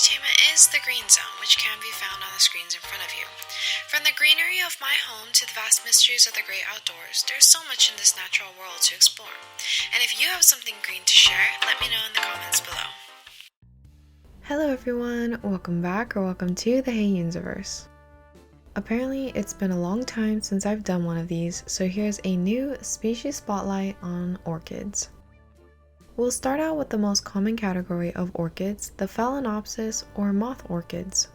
entertainment is the green zone, which can be found on the screens in front of you. From the greenery of my home to the vast mysteries of the great outdoors, there's so much in this natural world to explore. And if you have something green to share, let me know in the comments below. Hello everyone, welcome back or welcome to the HeyEunziverse. Apparently it's been a long time since I've done one of these, so here's a new species spotlight on orchids. We'll start out with the most common category of orchids, the Phalaenopsis or moth orchids.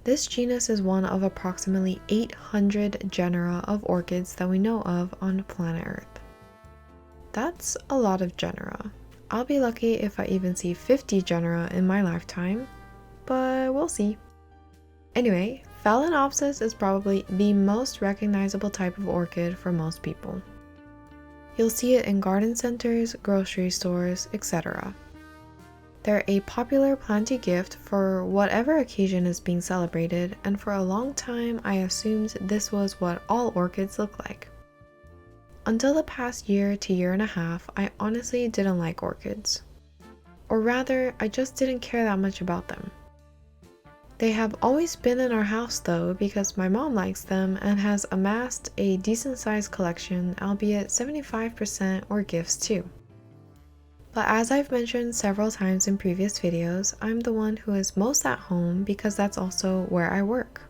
This genus is one of approximately 800 genera of orchids that we know of on planet Earth. That's a lot of genera. I'll be lucky if I even see 50 genera in my lifetime, but we'll see. Anyway, Phalaenopsis is probably the most recognizable type of orchid for most people. You'll see it in garden centers, grocery stores, etc. They're a popular planty gift for whatever occasion is being celebrated, and for a long time I assumed this was what all orchids look like. Until the past year to year and a half, I honestly didn't like orchids. Or rather, I just didn't care that much about them. They have always been in our house though, because my mom likes them and has amassed a decent sized collection, albeit 75% were gifts too. But as I've mentioned several times in previous videos, I'm the one who is most at home because that's also where I work.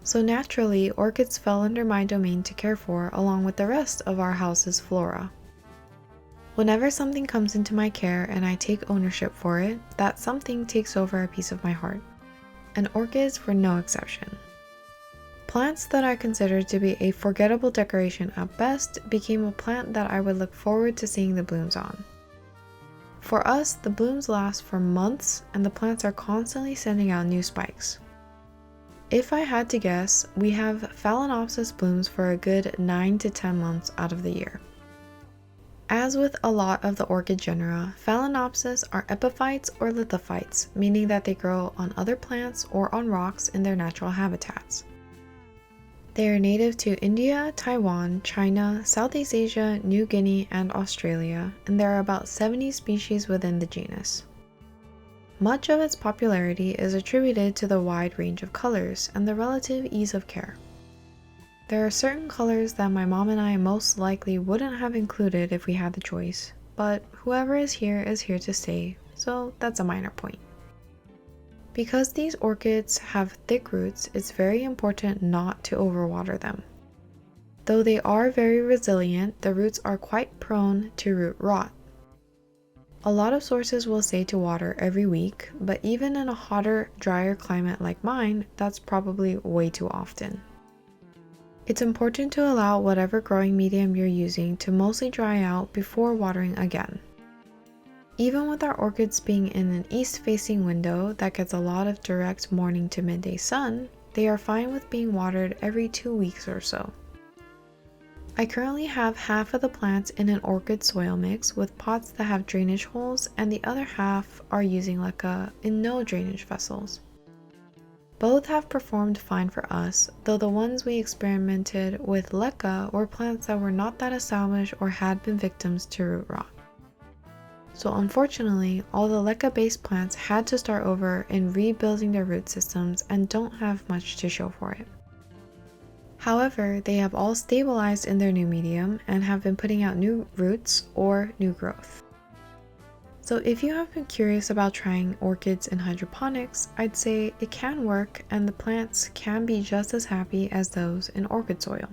So naturally, orchids fell under my domain to care for along with the rest of our house's flora. Whenever something comes into my care and I take ownership for it, that something takes over a piece of my heart. And orchids were no exception. Plants that I considered to be a forgettable decoration at best became a plant that I would look forward to seeing the blooms on. For us, the blooms last for months and the plants are constantly sending out new spikes. If I had to guess, we have Phalaenopsis blooms for a good 9 to 10 months out of the year. As with a lot of the orchid genera, Phalaenopsis are epiphytes or lithophytes, meaning that they grow on other plants or on rocks in their natural habitats. They are native to India, Taiwan, China, Southeast Asia, New Guinea, and Australia, and there are about 70 species within the genus. Much of its popularity is attributed to the wide range of colors and the relative ease of care. There are certain colors that my mom and I most likely wouldn't have included if we had the choice, but whoever is here to stay, so that's a minor point. Because these orchids have thick roots, it's very important not to overwater them. Though they are very resilient, the roots are quite prone to root rot. A lot of sources will say to water every week, but even in a hotter, drier climate like mine, that's probably way too often. It's important to allow whatever growing medium you're using to mostly dry out before watering again. Even with our orchids being in an east-facing window that gets a lot of direct morning to midday sun, they are fine with being watered every 2 weeks or so. I currently have half of the plants in an orchid soil mix with pots that have drainage holes, and the other half are using leca in no drainage vessels. Both have performed fine for us, though the ones we experimented with leca were plants that were not that established or had been victims to root rot. So unfortunately, all the leca-based plants had to start over in rebuilding their root systems and don't have much to show for it. However, they have all stabilized in their new medium and have been putting out new roots or new growth. So if you have been curious about trying orchids in hydroponics, I'd say it can work and the plants can be just as happy as those in orchid soil.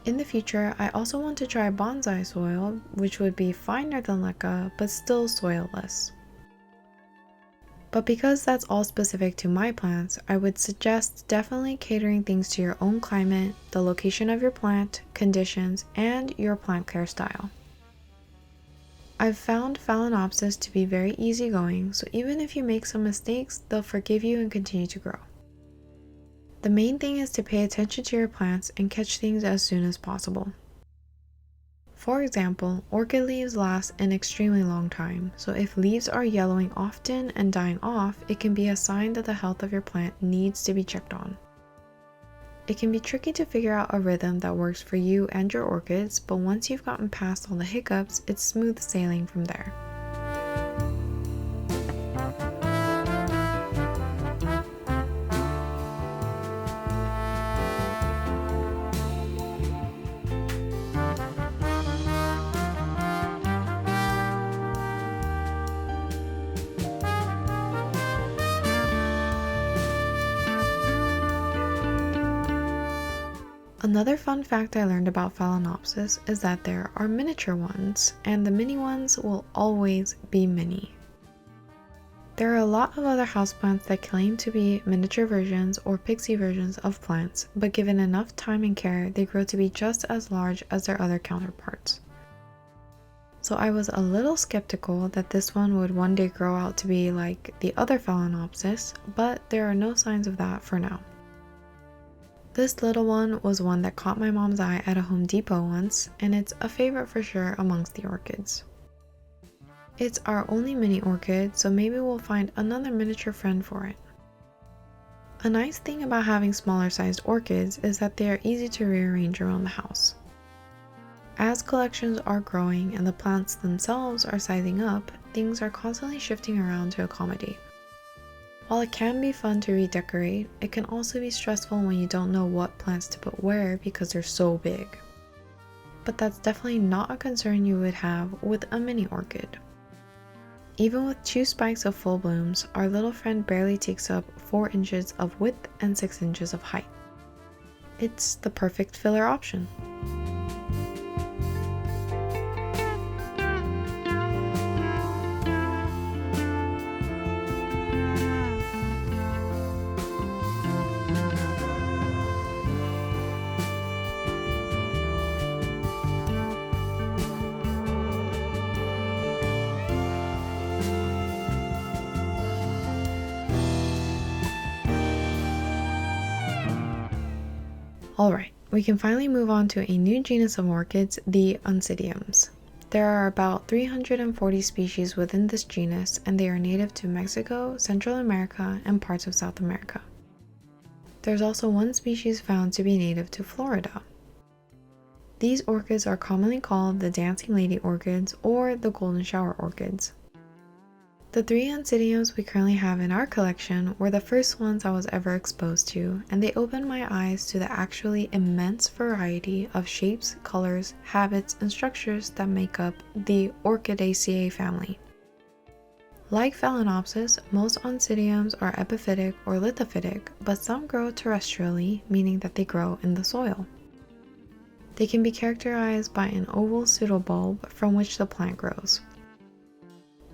In the future, I also want to try bonsai soil, which would be finer than leca, but still soilless. But because that's all specific to my plants, I would suggest definitely catering things to your own climate, the location of your plant, conditions, and your plant care style. I've found Phalaenopsis to be very easygoing, so even if you make some mistakes, they'll forgive you and continue to grow. The main thing is to pay attention to your plants and catch things as soon as possible. For example, orchid leaves last an extremely long time, so if leaves are yellowing often and dying off, it can be a sign that the health of your plant needs to be checked on. It can be tricky to figure out a rhythm that works for you and your orchids, but once you've gotten past all the hiccups, it's smooth sailing from there. Another fun fact I learned about Phalaenopsis is that there are miniature ones, and the mini ones will always be mini. There are a lot of other houseplants that claim to be miniature versions or pixie versions of plants, but given enough time and care, they grow to be just as large as their other counterparts. So I was a little skeptical that this one would one day grow out to be like the other Phalaenopsis, but there are no signs of that for now. This little one was one that caught my mom's eye at a Home Depot once, and it's a favorite for sure amongst the orchids. It's our only mini orchid, so maybe we'll find another miniature friend for it. A nice thing about having smaller sized orchids is that they are easy to rearrange around the house. As collections are growing and the plants themselves are sizing up, things are constantly shifting around to accommodate. While it can be fun to redecorate, it can also be stressful when you don't know what plants to put where because they're so big. But that's definitely not a concern you would have with a mini orchid. Even with 2 spikes of full blooms, our little friend barely takes up 4 inches of width and 6 inches of height. It's the perfect filler option. Alright, we can finally move on to a new genus of orchids, the Oncidiums. There are about 340 species within this genus, and they are native to Mexico, Central America, and parts of South America. There's also one species found to be native to Florida. These orchids are commonly called the dancing lady orchids or the golden shower orchids. The 3 Oncidiums we currently have in our collection were the first ones I was ever exposed to, and they opened my eyes to the actually immense variety of shapes, colors, habits, and structures that make up the Orchidaceae family. Like Phalaenopsis, most Oncidiums are epiphytic or lithophytic, but some grow terrestrially, meaning that they grow in the soil. They can be characterized by an oval pseudobulb from which the plant grows.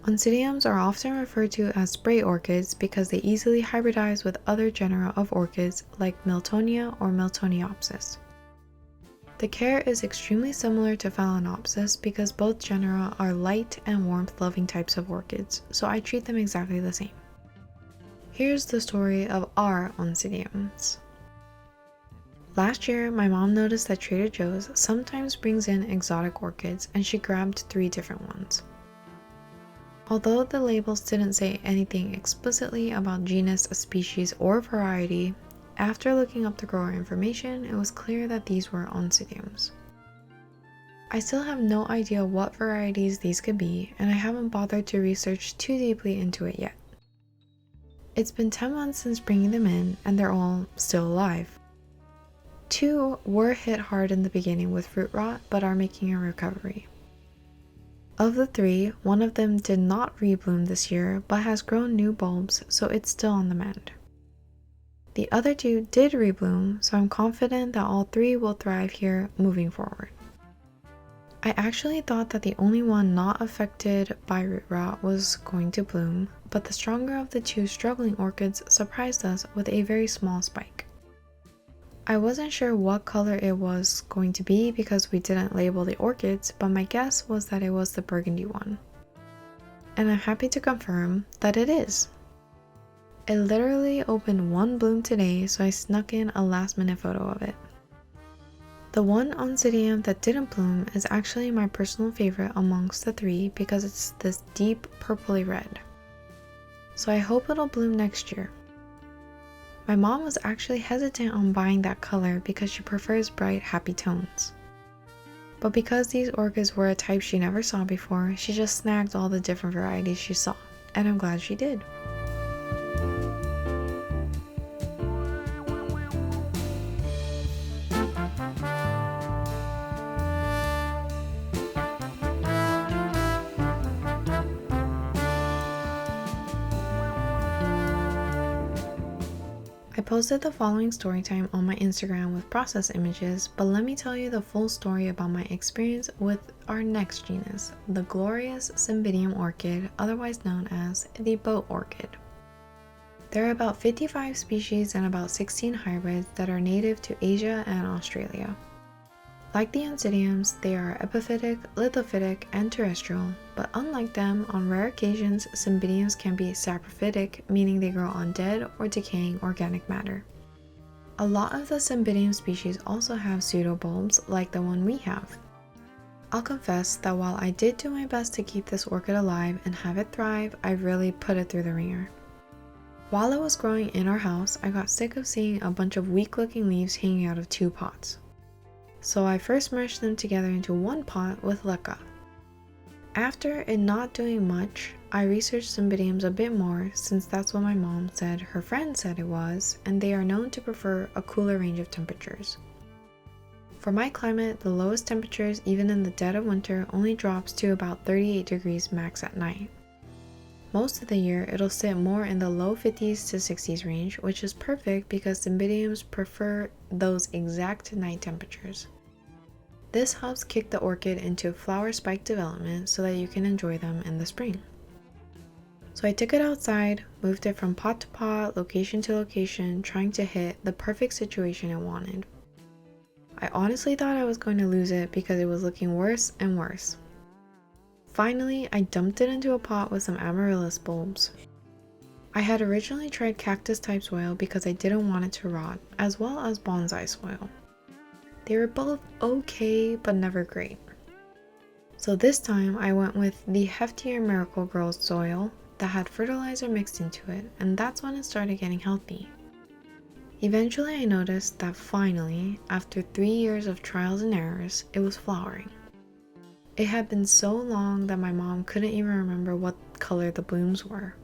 Oncidiums are often referred to as spray orchids because they easily hybridize with other genera of orchids like Miltonia or Miltoniopsis. The care is extremely similar to Phalaenopsis because both genera are light and warmth-loving types of orchids, so I treat them exactly the same. Here's the story of our Oncidiums. Last year, my mom noticed that Trader Joe's sometimes brings in exotic orchids, and she grabbed 3 different ones. Although the labels didn't say anything explicitly about genus, species, or variety, after looking up the grower information, it was clear that these were Oncidiums. I still have no idea what varieties these could be, and I haven't bothered to research too deeply into it yet. It's been 10 months since bringing them in, and they're all still alive. 2 were hit hard in the beginning with fruit rot, but are making a recovery. Of the 3, one of them did not rebloom this year, but has grown new bulbs, so it's still on the mend. The other 2 did rebloom, so I'm confident that all 3 will thrive here moving forward. I actually thought that the only one not affected by root rot was going to bloom, but the stronger of the 2 struggling orchids surprised us with a very small spike. I wasn't sure what color it was going to be because we didn't label the orchids, but my guess was that it was the burgundy one. And I'm happy to confirm that it is. It literally opened 1 bloom today, so I snuck in a last-minute photo of it. The one Oncidium that didn't bloom is actually my personal favorite amongst the 3 because it's this deep purpley red. So I hope it'll bloom next year. My mom was actually hesitant on buying that color because she prefers bright, happy tones. But because these orchids were a type she never saw before, she just snagged all the different varieties she saw, and I'm glad she did. I posted the following story time on my Instagram with process images, but let me tell you the full story about my experience with our next genus, the glorious Cymbidium orchid, otherwise known as the boat orchid. There are about 55 species and about 16 hybrids that are native to Asia and Australia. Like the Oncidiums, they are epiphytic, lithophytic, and terrestrial, but unlike them, on rare occasions, Cymbidiums can be saprophytic, meaning they grow on dead or decaying organic matter. A lot of the Cymbidium species also have pseudobulbs like the one we have. I'll confess that while I did do my best to keep this orchid alive and have it thrive, I really put it through the ringer. While it was growing in our house, I got sick of seeing a bunch of weak-looking leaves hanging out of 2 pots. So I first merged them together into 1 pot with leca. After it not doing much, I researched Cymbidiums a bit more since that's what my mom said her friend said it was, and they are known to prefer a cooler range of temperatures. For my climate, the lowest temperatures even in the dead of winter only drops to about 38 degrees max at night. Most of the year, it'll sit more in the low 50s to 60s range, which is perfect because Cymbidiums prefer those exact night temperatures. This helps kick the orchid into flower spike development so that you can enjoy them in the spring. So I took it outside, moved it from pot to pot, location to location, trying to hit the perfect situation it wanted. I honestly thought I was going to lose it because it was looking worse and worse. Finally, I dumped it into a pot with some amaryllis bulbs. I had originally tried cactus type soil because I didn't want it to rot, as well as bonsai soil. They were both okay, but never great. So this time I went with the heftier Miracle Grow soil that had fertilizer mixed into it, and that's when it started getting healthy. Eventually I noticed that finally, after 3 years of trials and errors, it was flowering. It had been so long that my mom couldn't even remember what color the blooms were.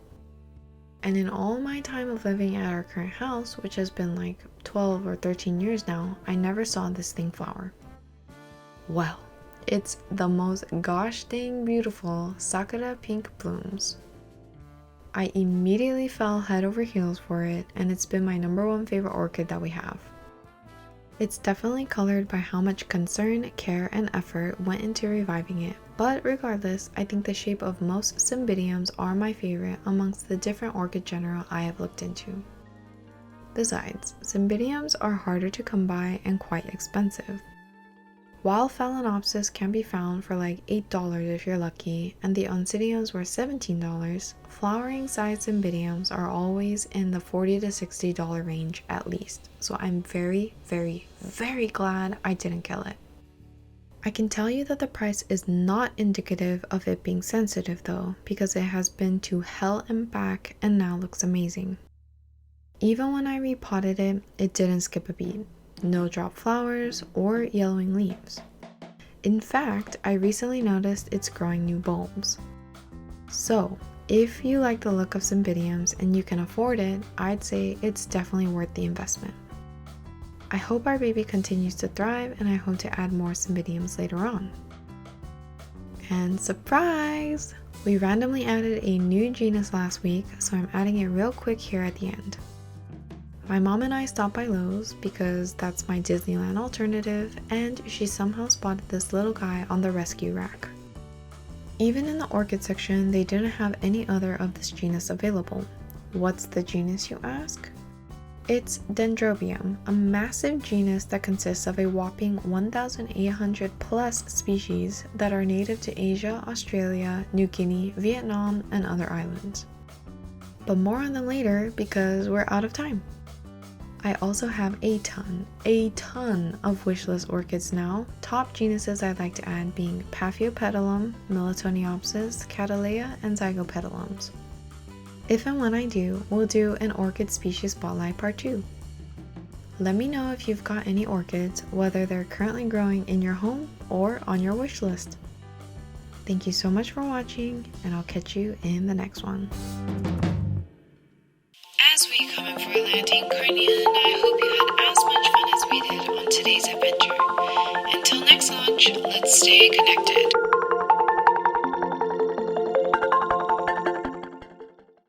And in all my time of living at our current house, which has been like 12 or 13 years now, I never saw this thing flower. Well, it's the most gosh dang beautiful Sakura pink blooms. I immediately fell head over heels for it, and it's been my #1 favorite orchid that we have. It's definitely colored by how much concern, care, and effort went into reviving it, but regardless, I think the shape of most Cymbidiums are my favorite amongst the different orchid genera I have looked into. Besides, Cymbidiums are harder to come by and quite expensive. While Phalaenopsis can be found for like $8 if you're lucky, and the Oncidiums were $17, flowering size Cymbidiums are always in the $40 to $60 range at least, so I'm very, very, very glad I didn't kill it. I can tell you that the price is not indicative of it being sensitive though, because it has been to hell and back and now looks amazing. Even when I repotted it, it didn't skip a beat. No drop flowers or yellowing leaves. In fact, I recently noticed it's growing new bulbs. So, if you like the look of Cymbidiums and you can afford it, I'd say it's definitely worth the investment. I hope our baby continues to thrive, and I hope to add more Cymbidiums later on. And surprise! We randomly added a new genus last week, so I'm adding it real quick here at the end. My mom and I stopped by Lowe's because that's my Disneyland alternative, and she somehow spotted this little guy on the rescue rack. Even in the orchid section, they didn't have any other of this genus available. What's the genus, you ask? It's Dendrobium, a massive genus that consists of a whopping 1,800 plus species that are native to Asia, Australia, New Guinea, Vietnam, and other islands. But more on them later because we're out of time. I also have a ton of wishlist orchids now, top genuses I'd like to add being Paphiopedilum, Miltoniopsis, Cattleya, and Zygopetalums. If and when I do, we'll do an orchid species spotlight part 2. Let me know if you've got any orchids, whether they're currently growing in your home or on your wish list. Thank you so much for watching, and I'll catch you in the next one. As we come in for a landing, Carney and I hope you had as much fun as we did on today's adventure. Until next launch, let's stay connected.